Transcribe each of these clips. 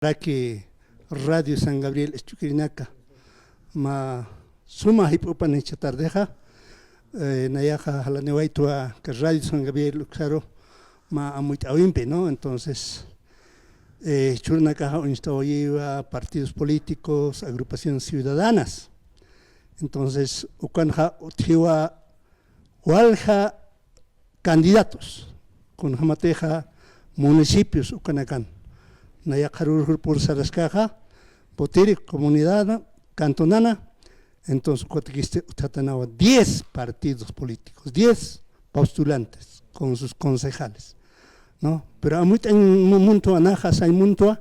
que Radio San Gabriel Echuquirinaka ma suma hipupanicha tardeja nayaja halanewaitua que Radio San Gabriel claro ma amuit awimpe, ¿no? Entonces churnaka instauiva partidos políticos, agrupaciones ciudadanas. Entonces ukanja utiwa walja candidatos con jamateja municipios ukanakan nayakarur por Sarascaja, Potiri, comunidad cantonana. Entonces, utatanawa 10 partidos políticos, 10 postulantes con sus concejales, ¿no? Pero a muy en mundo anajas hay mundo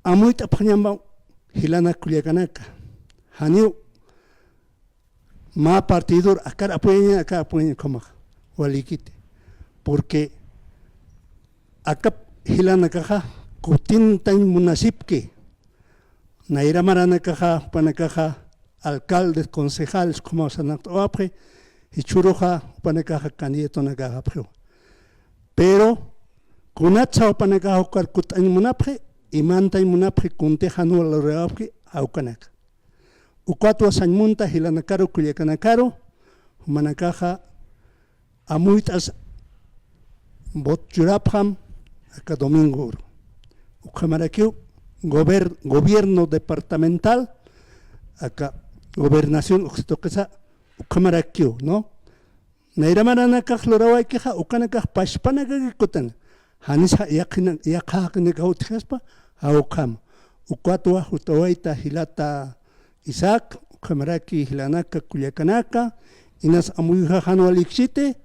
a muy tapanyamba hilana kuliakanaka haniu ma partido acá apoyen como walikite porque acá hilana caja kutintan munasipke naira marana caja panakaja alcaldes concejales como sanat opre y churoja panakaja candidato na caja pero kunatsa panakaja kutan munapre y manta munapre kuntejanu la reapre aukanaka ukwatwa sanmunta hilana caro kuliakana caro manakaja amuitas bot jurapam acá domingo Ucamaraquio, gobierno departamental, acá gobernación, Ucamaraquio, ¿no? Nairamarana Kajlorawai Keja, Ucanacaj Pashpanaga Kutan, Hanisa Yakhakanegautaspa, Aukam, Uquatua, Hutawaita, Hilata Isaac, Ucamaraki, Hilanaka, Culiacanaka, Inas Amuja Hanualixite,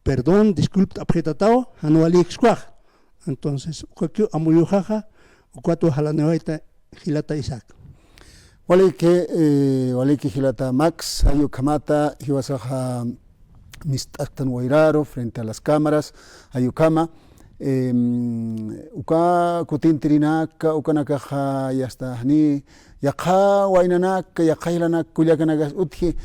perdón, disculpa, apretado, Hanualixquaj. Entonces, amuyujaja, cuatro jalaneoita, Gilata Isaac. Wale que Gilata Max, Ayukamata, Hiwasaja Mistaktan Wairaro, frente a las cámaras, Ayukama, Uka Kutintirinaka, Ukanakaja, Yastahni, Yaka, Wainanak, Yakailanak, Kuliakanagas, Utji,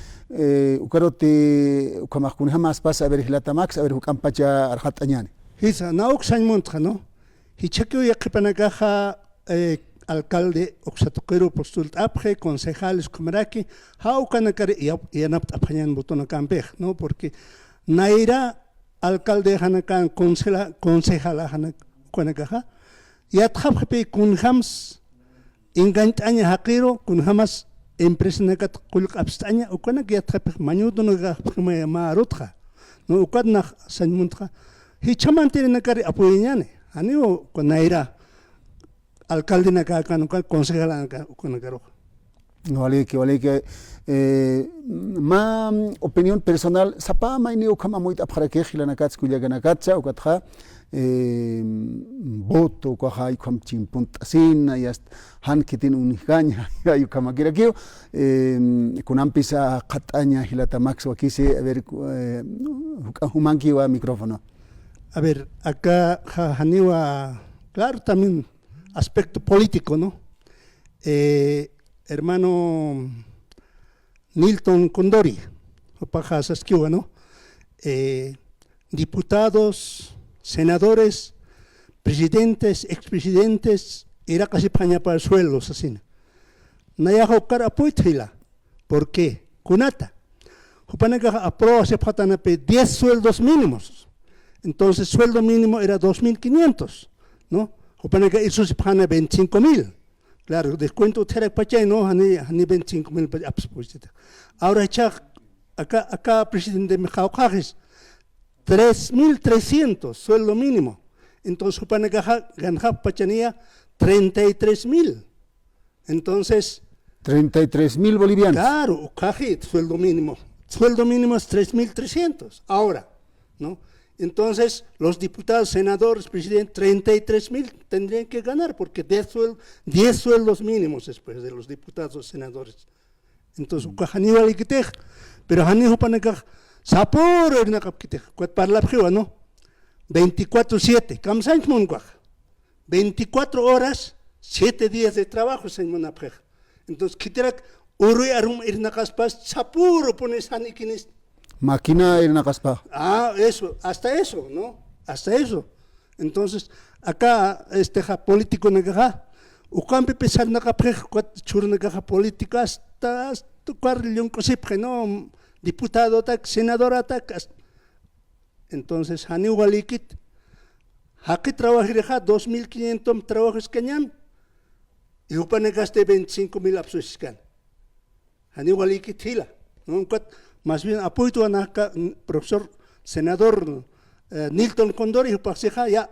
Ukarote, Ukamakunhamas pasa a ver Gilata Max, a ver Ukampacha Arhatañane. Hisa nauk sanmontra, ¿no? Hichakio yakipanagaja alcalde oxatoquero postulat apje, concejales kumaraki, haukanakare yanapt apañan botona campej, ¿no? Porque naira alcalde hanakan concejala hanakanagaja, yatjapje kunhams engantaña haquero, kunhamas empresa nakat kulk abstaña, ukanak yatjapje mañudonaga marutja, ¿no? Ukadna sanmontra. Hichamantiri nakari apoyñane, anio con naira alcalde nakaka nukal concejala nakaro. Vale que ma opinión personal sapa maini ukama muy apharake hilanakats kuyaganakatsa ukatha voto kwaha ikwam chimpuntasin yast hankitin unigaña ayukama kirakio kunampisa qataña hilata max wakise a ver humanki wa micrófono. A ver, acá Janiwa, claro, también aspecto político, ¿no? Hermano Nilton Condori, Opaja Sasquiwa, ¿no? Diputados, senadores, presidentes, expresidentes, era casi paña para sueldos, así. Naya Hokar apoytila, ¿por qué? Kunata. Hupanaga aproba se patanape 10 sueldos mínimos. Entonces, sueldo mínimo era 2.500, ¿no? Opanega eso se paga 25.000. Claro, descuento terak pachay, ¿no? Hani 25.000. Ahora, acá presidente Mijao Cajes, 3.300, sueldo mínimo. Entonces, Opanega ganja pachanía 33.000. Entonces, 33.000 bolivianos. Claro, Caje, sueldo mínimo. Sueldo mínimo es 3.300. Ahora, ¿no? Entonces, los diputados, senadores, presidentes, 33.000 tendrían que ganar, porque 10 sueldos mínimos después de los diputados, senadores. Entonces, pero Hanihu Panakaj, Sapor, ¿no? 24/7, Kamsanch Munguaj, 24 horas, 7 días de trabajo, señor. Entonces, Kiterak, Uri Arum Irnakaspas, Sapur, pones Hanikinis. Máquina en la caspa. Eso, hasta eso, ¿no? Hasta eso. Entonces, acá político nagaja, ukampi pesar nagaprej chur nagaja política hasta cuarlion cosipje, no diputado tak, senador tak. Entonces, hani walikit, haki trabajareja 2.500 trabajos cañan, y upanegaste 25.000 absuscan. Hani walikit hila, no más bien apoyo a profesor senador Nilton Condori, y ya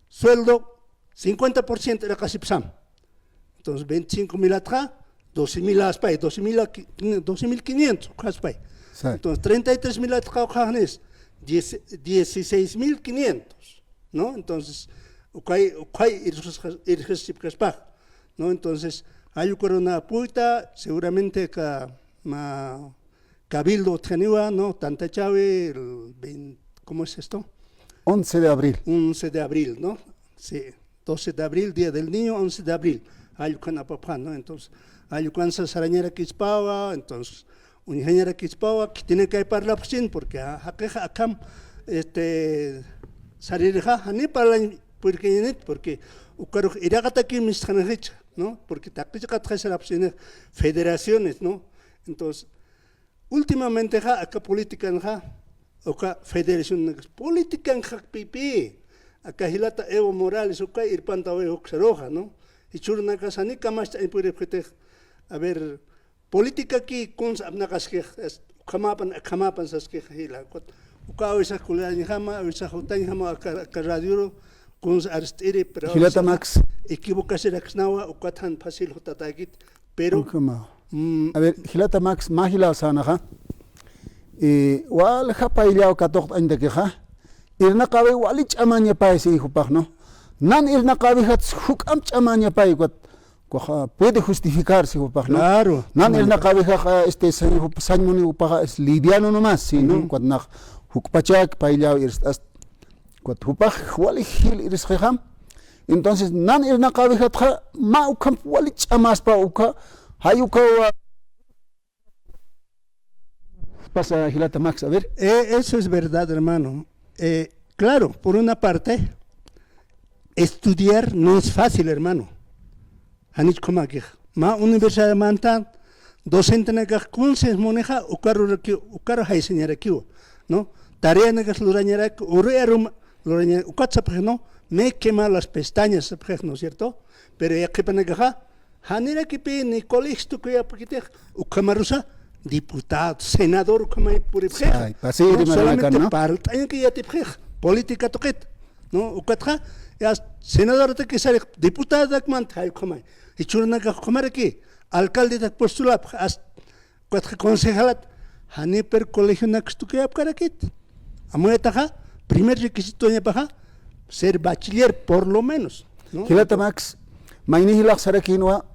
sueldo 50% era casi psam. Entonces 25.000 atrás, 12.000 aspay, 12.500 aspay. Entonces 33.000 atrás, 16.500, ¿no? Entonces, ¿no? Entonces, hay una puta, seguramente que Cabildo tenía, ¿no? Tanta chave, ¿cómo es esto? 11 de abril. 11 de abril, ¿no? Sí, 12 de abril, Día del Niño, 11 de abril. Hay una papá, ¿no? Entonces, hay una sarañera que espaba, entonces, una ingeniera que espaba, que tiene que parlar sin, porque acá, sarirja, ni para porque, ucaro, iragata que mis canaricha, ¿no? Porque tapica trae la federaciones, ¿no? Entonces, últimamente, acá política, acá federación política en pipi, acá hilata Evo Morales, acá irpanta oxaroja, ¿no? Y churna casa ni camas en puede a ver, política aquí con abnagas que kamapan sas que hila, acá esa culani jama, esa jotan jama acá radio con arstire, pero hilata Max equivocarse la xnawa, acá tan fácil jotatagit, pero a ver, hilata Max, mahila sanaja. Wal japa ilao katok ande keja irna qabe walich amanya pa ese hijo no nan irna qabe hat huk am chamanya pa iguat puede justificarse hijo no claro nan irna qabe sañmuni upaga es liviano nomás sí no cuat na huk pachak pa ilao irstas cuat hupag wali hil irs kham entonces nan irna qabe hat ma ukam walich amas pa uka hayuka pasa Hilata Max, a ver. Eso es verdad, hermano. Claro, por una parte, estudiar no es fácil, hermano. Hanich Komakij. Ma universidad mantan, docente negaj kunses moneja, ukaro hay señora kiwo, ¿no? Tarea negas lurañera, urearum lurañera, ukatzaprej, ¿no? Me quema las pestañas, ¿no es cierto? Pero ya que penegaja, hanera que pe ni colegio que ya porque ukamarusa. Diputado, senador, como por ejemplo, no solamente parte, hay que ya te política toquet, ¿no? Ukatra, ya senador te que sale diputado de Acmanta, como y churna que comer aquí, alcalde de postular, cuatro concejalat, hani per colegio naxtu que apcarakit. Amuetaja, primer requisito ya paja, ser bachiller por lo menos, ¿no? Hilata Max, mainihilax sarakinwa,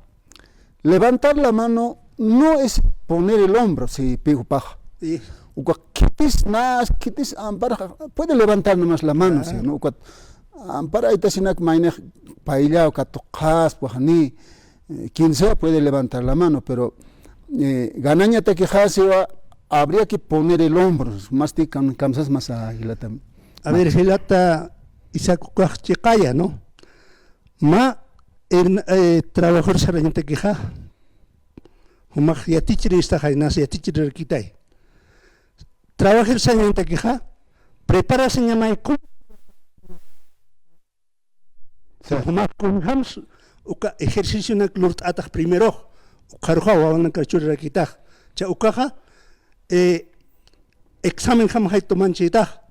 levantar la mano no es poner el hombro, si pijo paja. Quitis ampara, puede levantar nomás la mano, ¿sí? ¿No? Ampara ita sinak maine pailla o catojas, pues ni quien sea puede levantar la mano, pero ganaña te quejas habría que poner el hombro, más te cansas más a Hilata. A ver, Hilata Isaac Chicaya, ¿no? Ma trabajador se te queja. Humach ya teacher está jainas ya teacher quitai. Trabajar sañante queja, prepara señamai con. Humach con hams, uka ejercicio na klurt atak primero, ukarja wawan kachur quita. Cha ukaja examen ham hay tomanchita.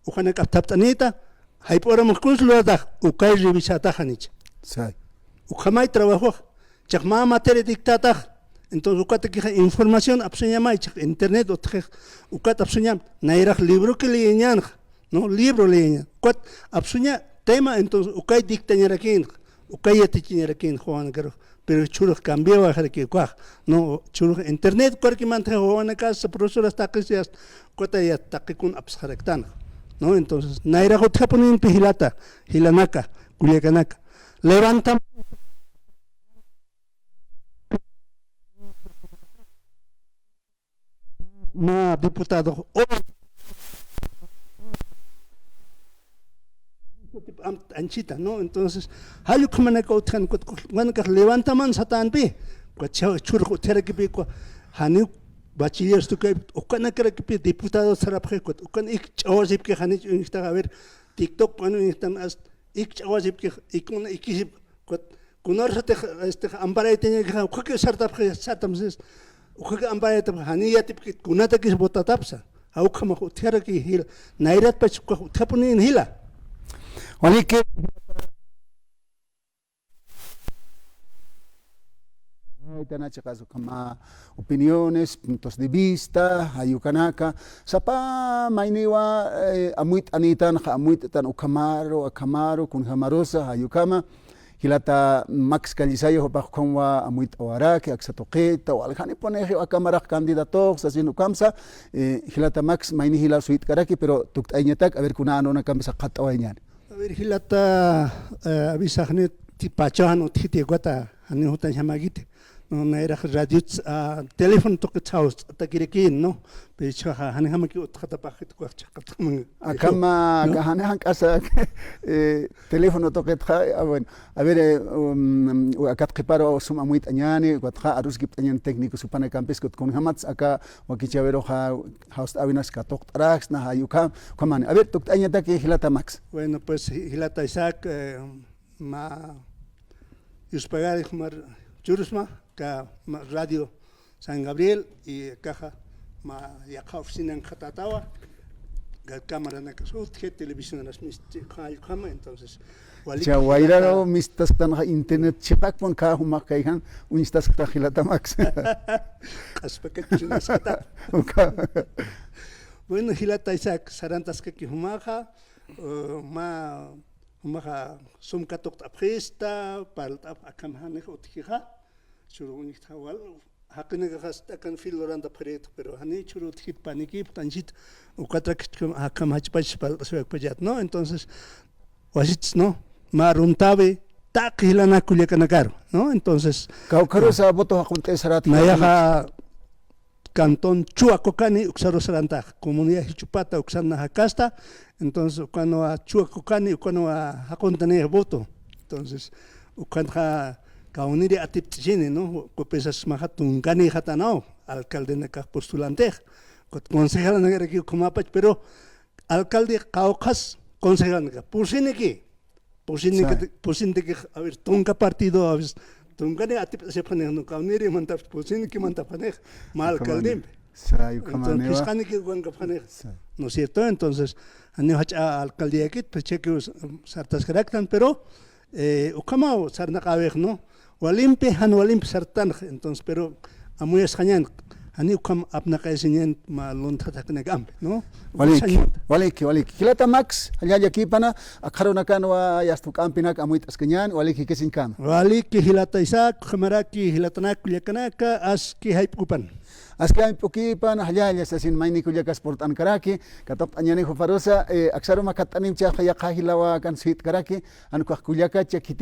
Ukana kaptaptanita, hay por amkun slota, ukay revisata hanich. Sai. Ukamai trabajo, chakma materia dictata. Entonces, ucata que información absuñama internet o ucata absuñam nairaj libro que leñan, no libro leñan. Ucat absuña tema entonces ucay dictañera quién, ucay atiñera quién Juan Garo, pero churos cambió a que cuaj, no churos internet cualquier mante Juan casa profesor hasta que seas ucata ya taque con absharectan, no entonces nairaj otra ponen pihilata, hilanaka, culiacanaka, levanta. No, diputado. anchita, ¿no? Entonces, hayo kamanaka utkan wanaka levantaman satanpi, churro terakipi hani bachilleros tu que ukana karakipi diputado sarapje ukan ik chawasip que hani está a ver TikTok bueno están ik chawasip que ikun ikisip kunor sate este ampara tenía que ukake sartapje satamses ukake ampara hani yatip que kunata que botatapsa aukama teraki hil nairat pachukka tapunin hila Walike caso kama opiniones, puntos de vista, ayukanaka. Sapa mainiwa amuit anitan, amuit tan ukamaro, akamaro, kun hamarosa, ayukama. Hilata Max Calisayo hopakkonwa amuit awaraki, aksatoqeta, o alhani poneje akamarak candidato, sasin ukamsa. Hilata Max maini hila suit karaki, pero tuktañatak, a ver kuna ano na kambisa katawañan. A ver hilata abisahne tipachahan utiti guata, hani hutan hamagite. No naira radio telepon to ke chaus takirikin no pecha hani hamaki utkata pakit ko chakatam akama kahane hankasa teléfono to ke bueno a ver akat qiparo suma muit añani watha arus gibt añan técnico supana campes con hamats aka wakichavero house awinas ka tok trax na hayuka kamane a ver tok añata ke hilata Max bueno pues hilata Isaac ma yuspagar khmar churusma ka radio San Gabriel y caja ma yaqa oficina en Jatatawa cámara na kasut que televisión las mis kama entonces chawairaro mistas tan internet chipak pon ka huma kaihan unistas ta hilata Max aspeka chinasata bueno hilata Isaac sarantas que humaja ma humaja sum katok apresta palta akamhane otkiha churu nicht hawal hakene gasta kan filoranda paret pero hani churu tip paniki tanjit ukatra hakam hachpach pal suek pajat no entonces wasits no maruntabe tak hilana kulyakanakar no entonces kaukaro sa boto hakunte sarat mayaha Cantón Chuacocani, Uxarosaranta, comunidad Hichupata, Uxana Jacasta, entonces cuando a Chuacocani, cuando a Hacontane voto, entonces, cuando a Kauniri a Tipchini, ¿no? Copesas Mahatungani Hatanao, alcalde de postulante, concejal de aquí, Kumapach, pero alcalde Caucas, concejal de Pusiniki, Pusiniki, a ver, Tunca partido, a ver. Tungane atip se pone no kauniri manta posini ki manta pone mal caldim entonces kisani ki guanga pone no es cierto entonces ani hacha alcaldía kit pecheque sartas caractan pero ukama sarna kawek no walimpe han walimpe sartan entonces pero amuy escañan ani ukam apna kaisinen ma lonta takne gam no waliki hilata Max allá aquí pana akharona kanwa yastu kampinak amuit askenyan waliki kesin kam waliki hilata Isaac khamaraki hilatana kulyakanaka aski haypupan aski haypukipan allá sasin maini kulyakas portan karaki katok anyani khofarosa aksaro makatanim cha khaya khahilawa kan suit karaki an kulyaka